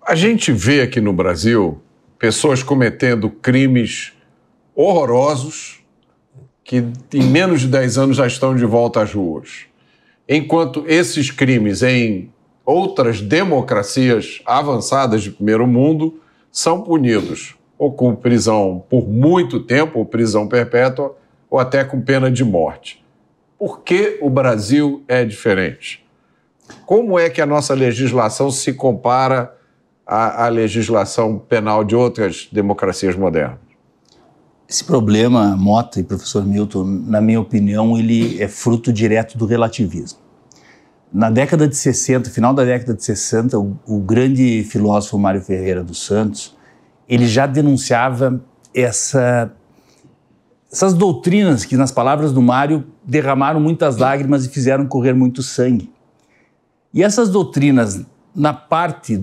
A gente vê aqui no Brasil pessoas cometendo crimes horrorosos que em menos de 10 anos já estão de volta às ruas. Enquanto esses crimes em outras democracias avançadas de primeiro mundo são punidos ou com prisão por muito tempo, ou prisão perpétua, ou até com pena de morte. Por que o Brasil é diferente? Como é que a nossa legislação se compara à legislação penal de outras democracias modernas? Esse problema, Mota e professor Milton, na minha opinião, ele é fruto direto do relativismo. Na década de 60, final da década de 60, o grande filósofo Mário Ferreira dos Santos, ele já denunciava essas doutrinas que, nas palavras do Mário, derramaram muitas lágrimas e fizeram correr muito sangue. E essas doutrinas, na parte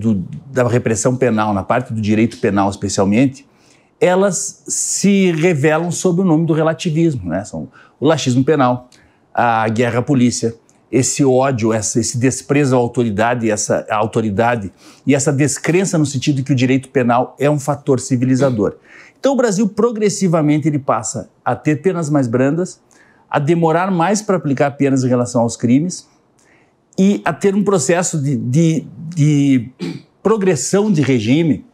da repressão penal, na parte do direito penal especialmente, elas se revelam sob o nome do relativismo, né? São o laxismo penal, a guerra à polícia, esse ódio, esse desprezo à autoridade e essa descrença no sentido de que o direito penal é um fator civilizador. Então o Brasil progressivamente ele passa a ter penas mais brandas, a demorar mais para aplicar penas em relação aos crimes e a ter um processo de progressão de regime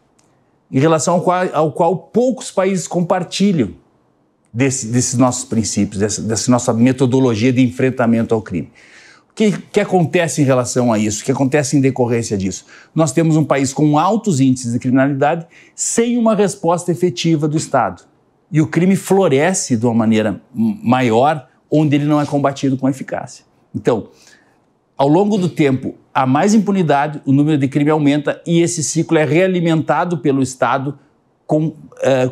em relação ao qual poucos países compartilham desses nossos princípios, dessa nossa metodologia de enfrentamento ao crime. O que acontece em relação a isso? O que acontece em decorrência disso? Nós temos um país com altos índices de criminalidade sem uma resposta efetiva do Estado. E o crime floresce de uma maneira maior onde ele não é combatido com eficácia. Então, ao longo do tempo, há mais impunidade, o número de crime aumenta e esse ciclo é realimentado pelo Estado com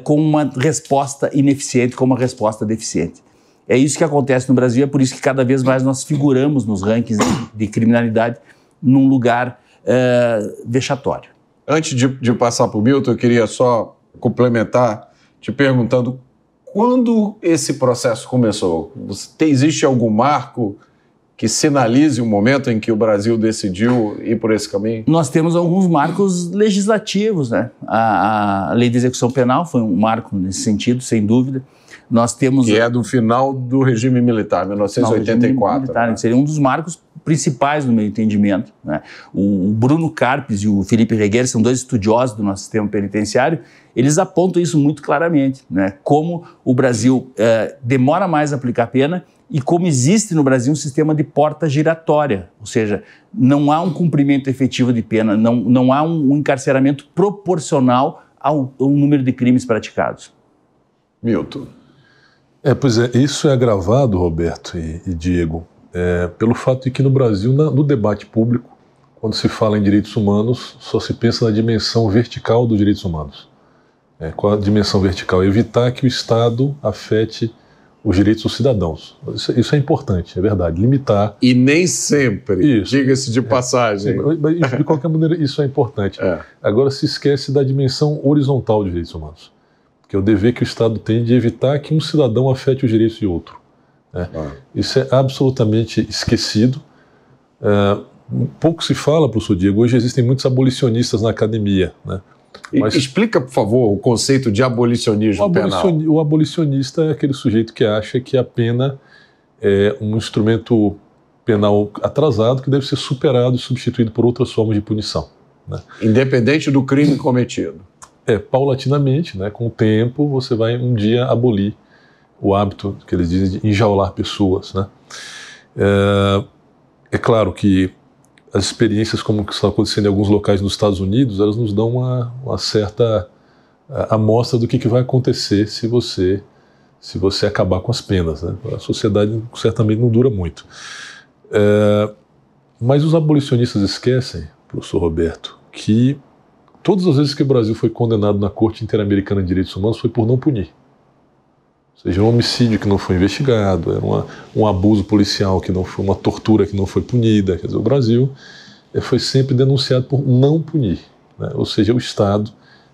uma resposta ineficiente, com uma resposta deficiente. É isso que acontece no Brasil, é por isso que cada vez mais nós figuramos nos rankings de criminalidade num lugar vexatório. Antes de passar para o Milton, eu queria só complementar te perguntando quando esse processo começou? Existe algum marco que sinalize o momento em que o Brasil decidiu ir por esse caminho? Nós temos alguns marcos legislativos, né? A Lei de Execução Penal foi um marco nesse sentido, sem dúvida. Nós temos... Que é do final do regime militar, 1984. Militar, né? Seria um dos marcos principais no meu entendimento, né? O Bruno Carpes e o Felipe Regueira são dois estudiosos do nosso sistema penitenciário, eles apontam isso muito claramente, né? Como o Brasil demora mais a aplicar pena e como existe no Brasil um sistema de porta giratória, ou seja, não há um cumprimento efetivo de pena, não há um encarceramento proporcional ao número de crimes praticados. Milton. Pois é, isso é agravado, Roberto e Diego, pelo fato de que no Brasil, no debate público, quando se fala em direitos humanos, só se pensa na dimensão vertical dos direitos humanos. Qual a dimensão vertical? Evitar que o Estado afete os direitos dos cidadãos. Isso é importante, é verdade, limitar. E nem sempre, diga-se de passagem. De qualquer maneira, isso é importante. Agora se esquece da dimensão horizontal dos direitos humanos, que é o dever que o Estado tem de evitar que um cidadão afete os direitos de outro. Isso é absolutamente esquecido. Pouco se fala, professor Diego, hoje existem muitos abolicionistas na academia, né? Mas explica, por favor, o conceito de abolicionismo penal. O abolicionista é aquele sujeito que acha que a pena é um instrumento penal atrasado que deve ser superado e substituído por outras formas de punição, né? Independente do crime cometido. Paulatinamente, né, com o tempo, você vai um dia abolir o hábito, que eles dizem, de enjaular pessoas, né? É claro que as experiências como que estão acontecendo em alguns locais nos Estados Unidos, elas nos dão uma certa amostra do que vai acontecer se você acabar com as penas, né? A sociedade certamente não dura muito. Mas os abolicionistas esquecem, professor Roberto, que todas as vezes que o Brasil foi condenado na Corte Interamericana de Direitos Humanos foi por não punir. Ou seja, um homicídio que não foi investigado, era um abuso policial que não foi, uma tortura que não foi punida. Quer dizer, o Brasil foi sempre denunciado por não punir, né? Ou seja, o Estado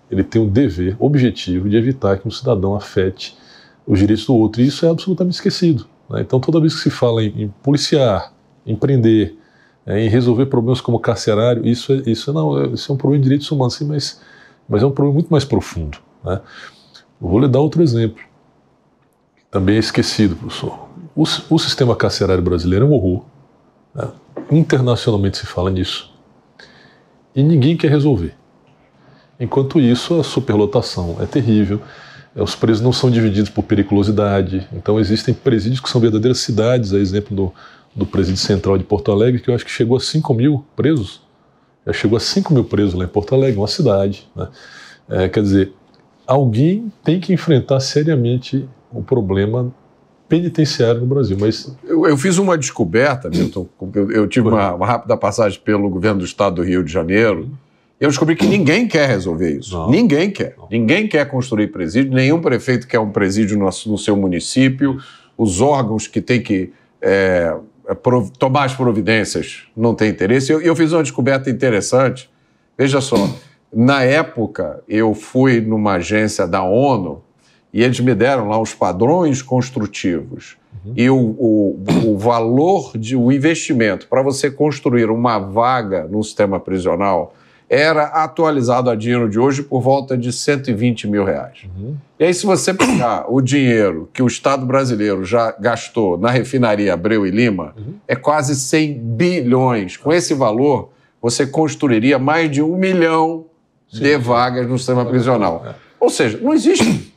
ele tem um dever objetivo de evitar que um cidadão afete os direitos do outro. E isso é absolutamente esquecido, né? Então, toda vez que se fala em policiar, em prender, em resolver problemas como carcerário. Isso é um problema de direitos humanos, sim, mas é um problema muito mais profundo, né? Eu vou lhe dar outro exemplo, que também é esquecido, professor. O sistema carcerário brasileiro é um horror, né? Internacionalmente se fala nisso, e ninguém quer resolver. Enquanto isso, a superlotação é terrível, os presos não são divididos por periculosidade, então existem presídios que são verdadeiras cidades, a exemplo do presídio central de Porto Alegre, que eu acho que chegou a 5 mil presos, já chegou a 5 mil presos lá em Porto Alegre, uma cidade, né? Quer dizer, alguém tem que enfrentar seriamente o problema penitenciário no Brasil, mas... Eu fiz uma descoberta, Milton, eu tive uma rápida passagem pelo governo do estado do Rio de Janeiro, e eu descobri que ninguém quer resolver isso. Não. Ninguém quer. Não. Ninguém quer construir presídio, nenhum prefeito quer um presídio no seu município, os órgãos que têm que tomar as providências não têm interesse. Eu fiz uma descoberta interessante, veja só, na época eu fui numa agência da ONU e eles me deram lá os padrões construtivos e o valor o investimento para você construir uma vaga no sistema prisional era atualizado a dinheiro de hoje por volta de 120 mil reais. E aí, se você pegar o dinheiro que o Estado brasileiro já gastou na refinaria Abreu e Lima, é quase 100 bilhões. Com esse valor, você construiria mais de 1 milhão de vagas no sistema prisional. Ou seja, não existe.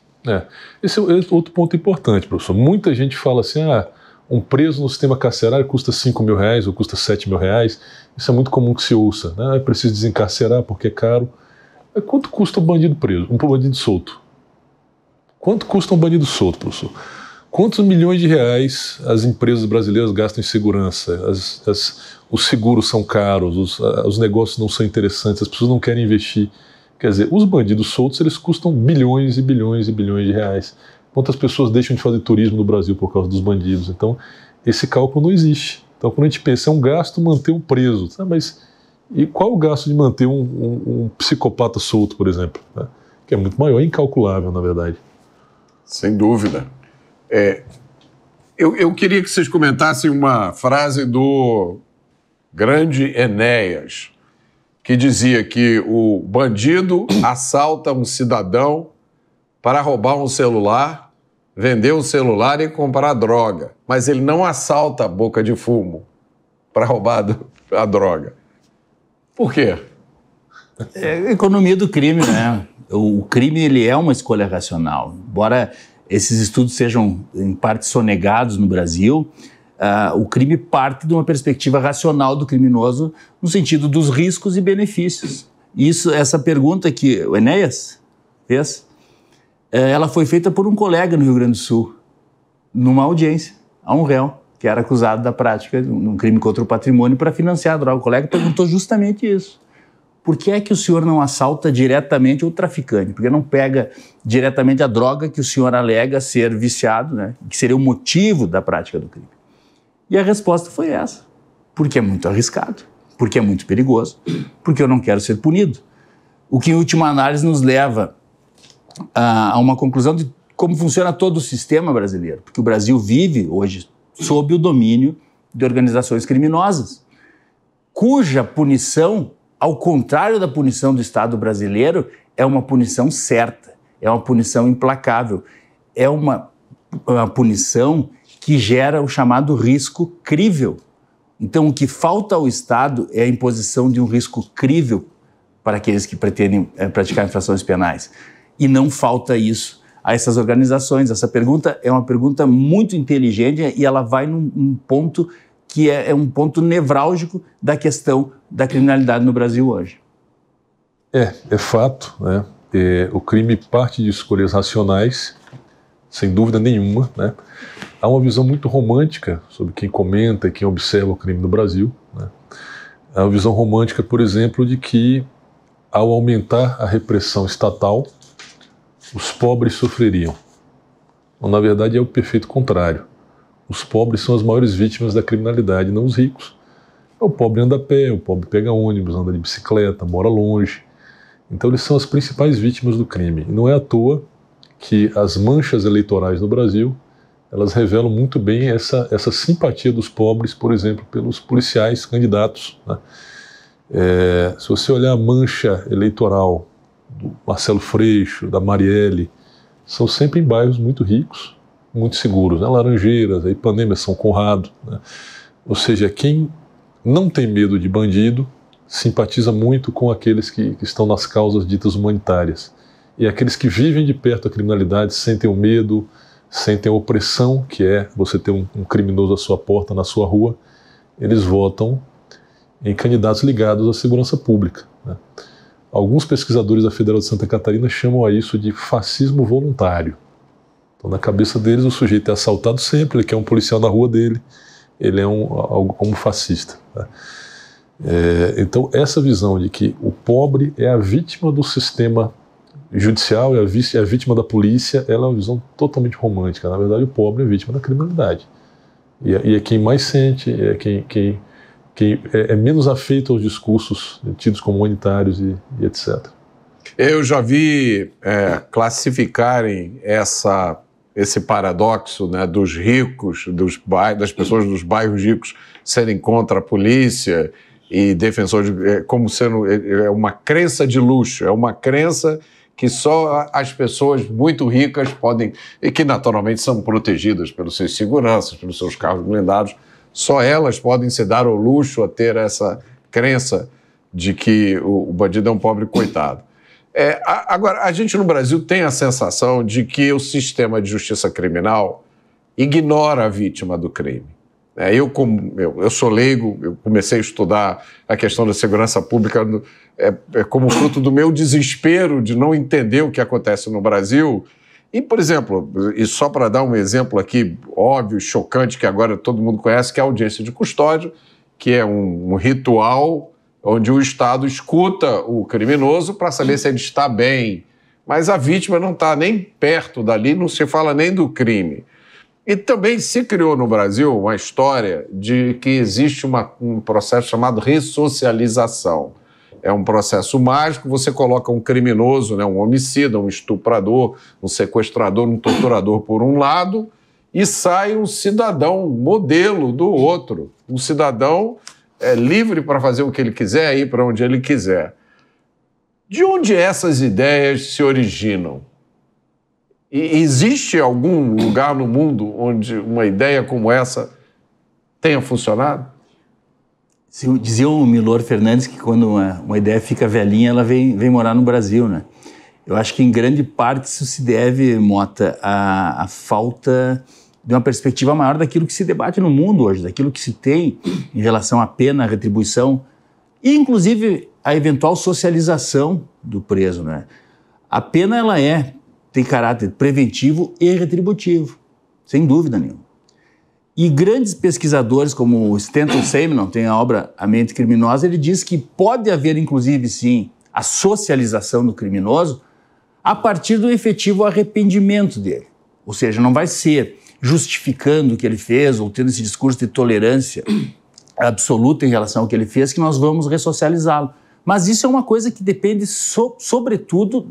Esse é outro ponto importante, professor. Muita gente fala assim, um preso no sistema carcerário custa 5 mil reais ou custa 7 mil reais. Isso é muito comum que se ouça, né? É preciso desencarcerar porque é caro. Quanto custa um bandido preso, um bandido solto? Quanto custa um bandido solto, professor? Quantos milhões de reais as empresas brasileiras gastam em segurança? Os seguros são caros, os negócios não são interessantes, as pessoas não querem investir. Quer dizer, os bandidos soltos, eles custam bilhões e bilhões e bilhões de reais. Quantas pessoas deixam de fazer turismo no Brasil por causa dos bandidos? Então, esse cálculo não existe. Então, quando a gente pensa, é um gasto manter um preso. Mas e qual é o gasto de manter um psicopata solto, por exemplo? Né? Que é muito maior, é incalculável, na verdade. Sem dúvida. Eu queria que vocês comentassem uma frase do grande Enéas, que dizia que o bandido assalta um cidadão para roubar um celular, vender o celular e comprar droga. Mas ele não assalta a boca de fumo para roubar a droga. Por quê? É a economia do crime, né? O crime, ele é uma escolha racional. Embora esses estudos sejam, em parte, sonegados no Brasil, o crime parte de uma perspectiva racional do criminoso no sentido dos riscos e benefícios. Essa pergunta que o Enéas fez, ela foi feita por um colega no Rio Grande do Sul, numa audiência, a um réu, que era acusado da prática de um crime contra o patrimônio para financiar a droga. O colega perguntou justamente isso. Por que é que o senhor não assalta diretamente o traficante? Por que não pega diretamente a droga que o senhor alega ser viciado, né? Que seria o motivo da prática do crime? E a resposta foi essa. Porque é muito arriscado, porque é muito perigoso, porque eu não quero ser punido. O que, em última análise, nos leva a uma conclusão de como funciona todo o sistema brasileiro. Porque o Brasil vive hoje sob o domínio de organizações criminosas, cuja punição, ao contrário da punição do Estado brasileiro, é uma punição certa, é uma punição implacável, é uma punição que gera o chamado risco crível. Então, o que falta ao Estado é a imposição de um risco crível para aqueles que pretendem praticar infrações penais. E não falta isso a essas organizações. Essa pergunta é uma pergunta muito inteligente e ela vai num ponto que é um ponto nevrálgico da questão da criminalidade no Brasil hoje. É fato, né? O crime parte de escolhas racionais, sem dúvida nenhuma, né? Há uma visão muito romântica sobre quem comenta e quem observa o crime no Brasil, né? Há uma visão romântica, por exemplo, de que ao aumentar a repressão estatal, os pobres sofreriam. Então, na verdade, é o perfeito contrário. Os pobres são as maiores vítimas da criminalidade, não os ricos. O pobre anda a pé, o pobre pega ônibus, anda de bicicleta, mora longe. Então eles são as principais vítimas do crime. E não é à toa que as manchas eleitorais no Brasil elas revelam muito bem essa simpatia dos pobres, por exemplo, pelos policiais candidatos, né? Se você olhar a mancha eleitoral do Marcelo Freixo, da Marielle, são sempre em bairros muito ricos, muito seguros, né? Laranjeiras, Ipanema, São Conrado, né? Ou seja, quem não tem medo de bandido simpatiza muito com aqueles que estão nas causas ditas humanitárias. E aqueles que vivem de perto a criminalidade sentem o medo, sentem a opressão, que é você ter um criminoso à sua porta, na sua rua, eles votam em candidatos ligados à segurança pública, né? Alguns pesquisadores da Federal de Santa Catarina chamam a isso de fascismo voluntário. Então, na cabeça deles, o sujeito é assaltado sempre, ele quer um policial na rua dele, ele é algo como fascista, né? Então, essa visão de que o pobre é a vítima do sistema judicial, é a vítima da polícia, ela é uma visão totalmente romântica. Na verdade, o pobre é vítima da criminalidade. E é quem mais sente, é quem é menos afeito aos discursos tidos como humanitários e etc. Eu já vi classificarem esse paradoxo, né, dos ricos, das pessoas dos bairros ricos serem contra a polícia e defensores, como sendo uma crença de luxo, é uma crença que só as pessoas muito ricas podem, e que naturalmente são protegidas pelos seus seguranças, pelos seus carros blindados, só elas podem se dar ao luxo a ter essa crença de que o bandido é um pobre coitado. Agora, a gente no Brasil tem a sensação de que o sistema de justiça criminal ignora a vítima do crime. Eu sou leigo, eu comecei a estudar a questão da segurança pública como fruto do meu desespero de não entender o que acontece no Brasil. E, por exemplo, e só para dar um exemplo aqui óbvio, chocante, que agora todo mundo conhece, que é a audiência de custódia, que é um ritual onde o Estado escuta o criminoso para saber se ele está bem, mas a vítima não está nem perto dali, não se fala nem do crime. E também se criou no Brasil uma história de que existe um processo chamado ressocialização. É um processo mágico, você coloca um criminoso, né, um homicida, um estuprador, um sequestrador, um torturador por um lado, e sai um cidadão modelo do outro. Um cidadão livre para fazer o que ele quiser, ir para onde ele quiser. De onde essas ideias se originam? E existe algum lugar no mundo onde uma ideia como essa tenha funcionado? Dizia o Milor Fernandes que quando uma ideia fica velhinha, ela vem morar no Brasil, né? Eu acho que em grande parte isso se deve, Mota, à falta de uma perspectiva maior daquilo que se debate no mundo hoje, daquilo que se tem em relação à pena, à retribuição e, inclusive, a eventual socialização do preso, né? A pena, ela tem caráter preventivo e retributivo, sem dúvida nenhuma. E grandes pesquisadores como o Stanton Seminon, tem a obra A Mente Criminosa, ele diz que pode haver, inclusive, sim, a socialização do criminoso a partir do efetivo arrependimento dele. Ou seja, não vai ser justificando o que ele fez ou tendo esse discurso de tolerância absoluta em relação ao que ele fez que nós vamos ressocializá-lo. Mas isso é uma coisa que depende, sobretudo,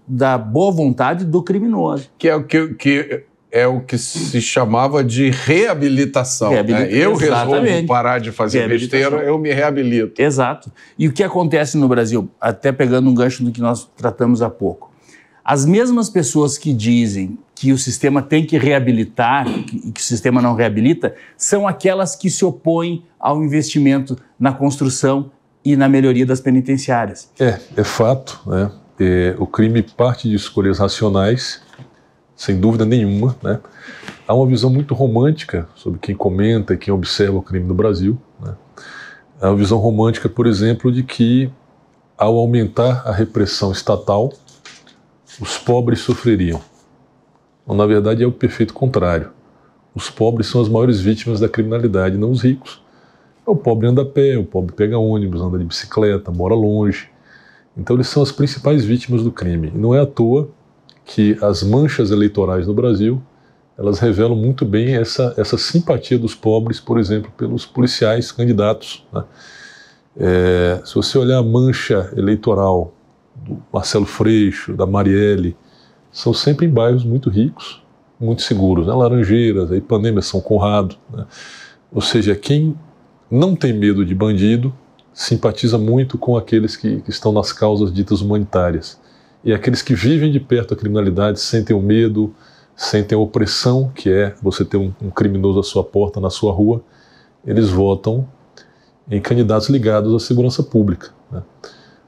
da boa vontade do criminoso. Que é o que se chamava de reabilitação. Né? Eu resolvo parar de fazer besteira, eu me reabilito. Exato. E o que acontece no Brasil, até pegando um gancho do que nós tratamos há pouco, as mesmas pessoas que dizem que o sistema tem que reabilitar e que o sistema não reabilita, são aquelas que se opõem ao investimento na construção e na melhoria das penitenciárias. É fato, né? O crime parte de escolhas racionais, sem dúvida nenhuma, né? Há uma visão muito romântica sobre quem comenta e quem observa o crime no Brasil, né? Há uma visão romântica, por exemplo, de que ao aumentar a repressão estatal, os pobres sofreriam. Na verdade, é o perfeito contrário. Os pobres são as maiores vítimas da criminalidade, não os ricos. O pobre anda a pé, o pobre pega ônibus, anda de bicicleta, mora longe. Então eles são as principais vítimas do crime. E não é à toa que as manchas eleitorais no Brasil, elas revelam muito bem essa simpatia dos pobres, por exemplo, pelos policiais candidatos, né? Se você olhar a mancha eleitoral do Marcelo Freixo, da Marielle, são sempre em bairros muito ricos, muito seguros, né? Laranjeiras, Ipanema, São Conrado, né? Ou seja, quem não tem medo de bandido simpatiza muito com aqueles que estão nas causas ditas humanitárias. E aqueles que vivem de perto a criminalidade sentem o medo, sentem a opressão, que é você ter um criminoso à sua porta, na sua rua, eles votam em candidatos ligados à segurança pública, né?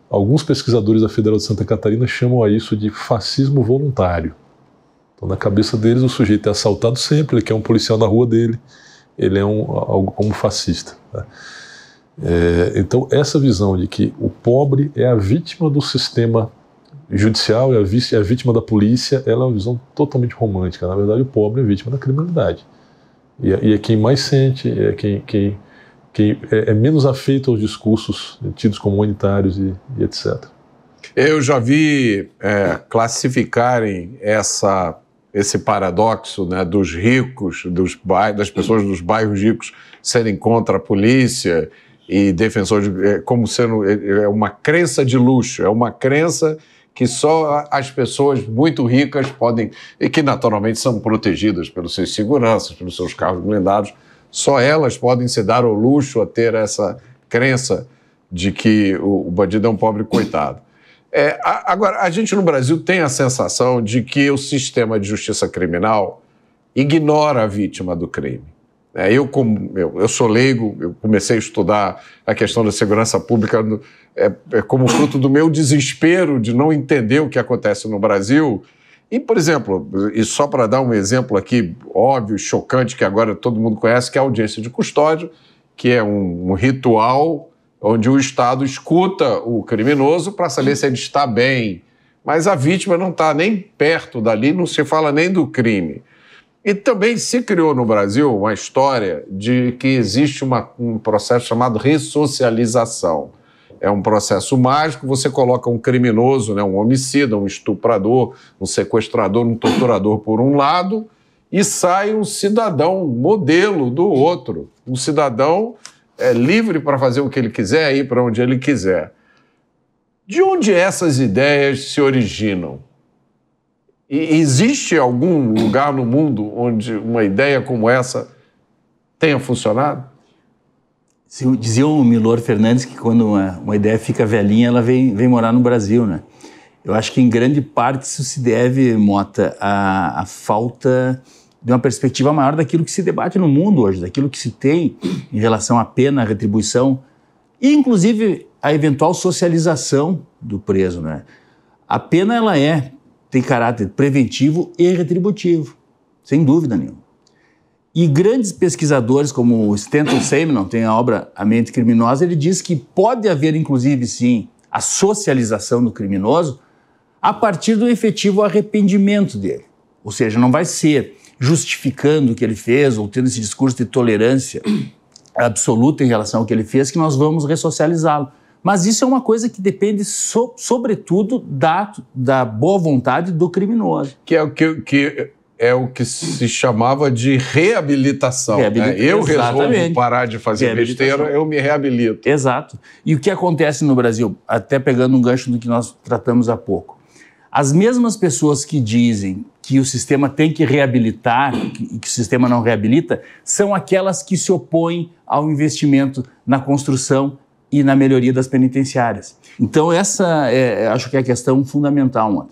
Alguns pesquisadores da Federal de Santa Catarina chamam a isso de fascismo voluntário. Então, na cabeça deles, o sujeito é assaltado sempre, ele quer um policial na rua dele, ele é algo como fascista, né? Então, essa visão de que o pobre é a vítima do sistema judicial, é a vítima da polícia, ela é uma visão totalmente romântica. Na verdade, o pobre é vítima da criminalidade. E é quem mais sente, é quem é menos afeito aos discursos tidos como humanitários e etc. Eu já vi classificarem esse paradoxo, né, dos ricos, das pessoas dos bairros ricos serem contra a polícia e defensores, como sendo uma crença de luxo, é uma crença que só as pessoas muito ricas podem, e que naturalmente são protegidas pelos seus seguranças, pelos seus carros blindados, só elas podem se dar ao luxo a ter essa crença de que o bandido é um pobre coitado. Agora, a gente no Brasil tem a sensação de que o sistema de justiça criminal ignora a vítima do crime. Eu sou leigo, eu comecei a estudar a questão da segurança pública como fruto do meu desespero de não entender o que acontece no Brasil. E, por exemplo, e só para dar um exemplo aqui óbvio, chocante, que agora todo mundo conhece, que é a audiência de custódia, que é um ritual onde o Estado escuta o criminoso para saber se ele está bem, mas a vítima não está nem perto dali, não se fala nem do crime. E também se criou no Brasil uma história de que existe um processo chamado ressocialização. É um processo mágico, você coloca um criminoso, né, um homicida, um estuprador, um sequestrador, um torturador por um lado, e sai um cidadão modelo do outro. Um cidadão livre para fazer o que ele quiser, ir para onde ele quiser. De onde essas ideias se originam? E existe algum lugar no mundo onde uma ideia como essa tenha funcionado? Dizia o Milor Fernandes que quando uma ideia fica velhinha, ela vem morar no Brasil, né? Eu acho que em grande parte isso se deve, Mota, à falta de uma perspectiva maior daquilo que se debate no mundo hoje, daquilo que se tem em relação à pena, à retribuição e, inclusive, a eventual socialização do preso, né? A pena, ela tem caráter preventivo e retributivo, sem dúvida nenhuma. E grandes pesquisadores como o Stanton Seminon, tem a obra A Mente Criminosa, ele diz que pode haver, inclusive, sim, a socialização do criminoso a partir do efetivo arrependimento dele. Ou seja, não vai ser justificando o que ele fez ou tendo esse discurso de tolerância absoluta em relação ao que ele fez que nós vamos ressocializá-lo. Mas isso é uma coisa que depende, sobretudo, da boa vontade do criminoso. Que é o que se chamava de reabilitação. Né? Eu resolvo parar de fazer besteira, eu me reabilito. Exato. E o que acontece no Brasil, até pegando um gancho do que nós tratamos há pouco, as mesmas pessoas que dizem que o sistema tem que reabilitar e que o sistema não reabilita, são aquelas que se opõem ao investimento na construção e na melhoria das penitenciárias. Então essa acho que é a questão fundamental, mano.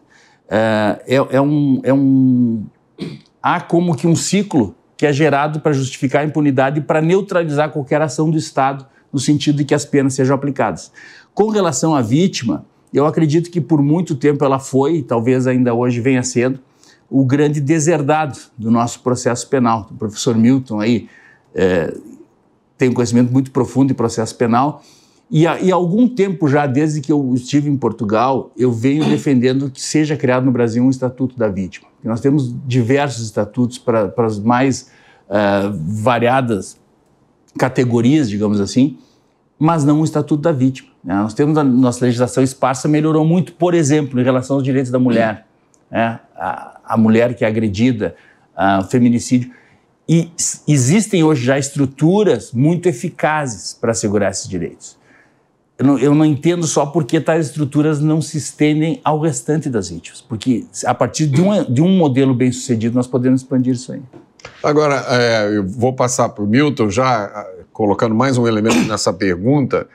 Há como que um ciclo que é gerado para justificar a impunidade e para neutralizar qualquer ação do Estado no sentido de que as penas sejam aplicadas. Com relação à vítima, eu acredito que por muito tempo ela foi, e talvez ainda hoje venha sendo, o grande deserdado do nosso processo penal. O professor Milton aí tem um conhecimento muito profundo de processo penal e há algum tempo já, desde que eu estive em Portugal, eu venho defendendo que seja criado no Brasil um Estatuto da Vítima. Nós temos diversos estatutos para as mais variadas categorias, digamos assim, mas não um Estatuto da Vítima. Né? Nós temos a nossa legislação esparsa, melhorou muito, por exemplo, em relação aos direitos da mulher, né? A mulher que é agredida, o feminicídio. E existem hoje já estruturas muito eficazes para assegurar esses direitos. eu não entendo só porque tais estruturas não se estendem ao restante das vítimas. Porque a partir de um modelo bem sucedido, nós podemos expandir isso aí. Agora, eu vou passar para o Milton, já colocando mais um elemento nessa pergunta.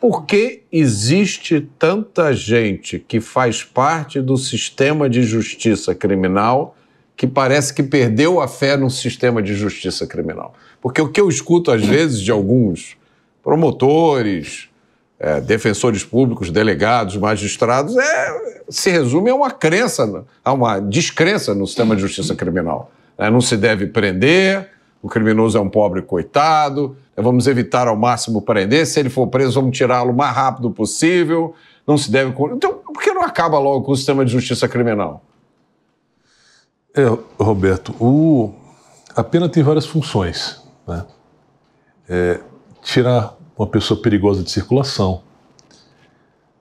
Por que existe tanta gente que faz parte do sistema de justiça criminal que parece que perdeu a fé no sistema de justiça criminal? Porque o que eu escuto, às vezes, de alguns promotores, defensores públicos, delegados, magistrados, se resume a uma crença, a uma descrença no sistema de justiça criminal. Não se deve prender, o criminoso é um pobre coitado, vamos evitar ao máximo prender, se ele for preso, vamos tirá-lo o mais rápido possível, não se deve... Então, por que não acaba logo com o sistema de justiça criminal? Roberto, a pena tem várias funções, né? Tirar uma pessoa perigosa de circulação,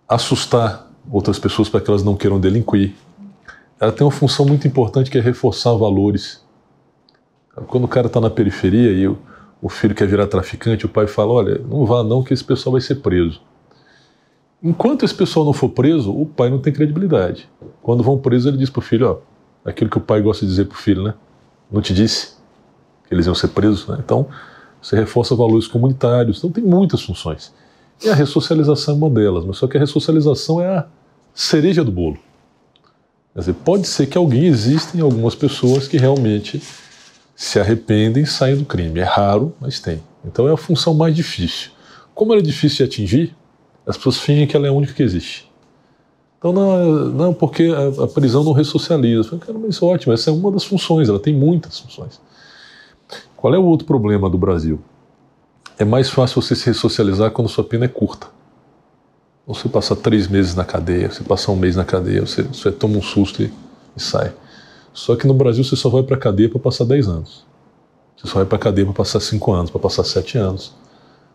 assustar outras pessoas para que elas não queiram delinquir. Ela tem uma função muito importante que é reforçar valores. Quando o cara está na periferia e o filho quer virar traficante, o pai fala, olha, não vá não que esse pessoal vai ser preso. Enquanto esse pessoal não for preso, o pai não tem credibilidade. Quando vão preso, ele diz para o filho, aquilo que o pai gosta de dizer para o filho, né? Não te disse que eles iam ser presos, né? Então, você reforça valores comunitários. Então, tem muitas funções. E a ressocialização é uma delas, mas só que a ressocialização é a cereja do bolo. Quer dizer, pode ser que existem algumas pessoas que realmente se arrependem e saem do crime. É raro, mas tem. Então, é a função mais difícil. Como ela é difícil de atingir, as pessoas fingem que ela é a única que existe. Então, não porque a prisão não ressocializa. Eu falo, mas ótimo, essa é uma das funções, ela tem muitas funções. Qual é o outro problema do Brasil? É mais fácil você se ressocializar quando sua pena é curta. Você passar 3 meses na cadeia, você passar 1 mês na cadeia, você toma um susto e sai. Só que no Brasil você só vai para a cadeia para passar 10 anos. Você só vai para a cadeia para passar 5 anos, para passar 7 anos.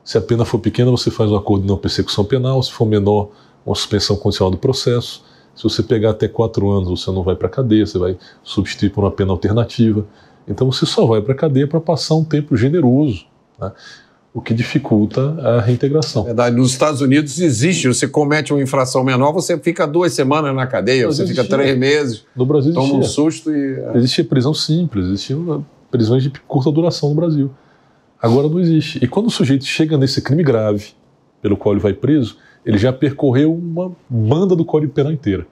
Se a pena for pequena, você faz um acordo de não persecução penal. Se for menor, uma suspensão condicional do processo. Se você pegar até 4 anos, você não vai para a cadeia, você vai substituir por uma pena alternativa. Então você só vai para a cadeia para passar um tempo generoso, né? O que dificulta a reintegração. Verdade. Nos Estados Unidos existe, você comete uma infração menor, você fica 2 semanas na cadeia, você fica 3 meses, no Brasil toma um susto e... Existia prisão simples, existiam prisões de curta duração no Brasil. Agora não existe. E quando o sujeito chega nesse crime grave, pelo qual ele vai preso, ele já percorreu uma banda do Código Penal inteira.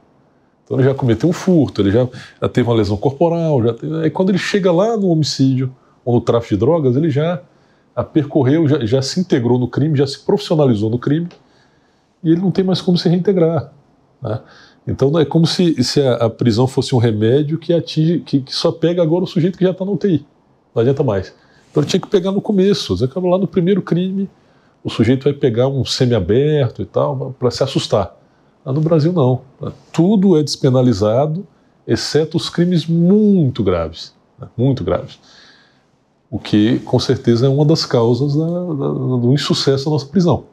Então ele já cometeu um furto, ele já teve uma lesão corporal, aí quando ele chega lá no homicídio ou no tráfico de drogas, ele já a percorreu, já se integrou no crime, já se profissionalizou no crime e ele não tem mais como se reintegrar, né? Então é como se a prisão fosse um remédio que atinge, que só pega agora o sujeito que já está na UTI, não adianta mais. Então ele tinha que pegar no começo, lá no primeiro crime, o sujeito vai pegar um semiaberto e tal, para se assustar. Lá no Brasil não, tudo é despenalizado, exceto os crimes muito graves, né? Muito graves. O que, com certeza, é uma das causas do insucesso da nossa prisão.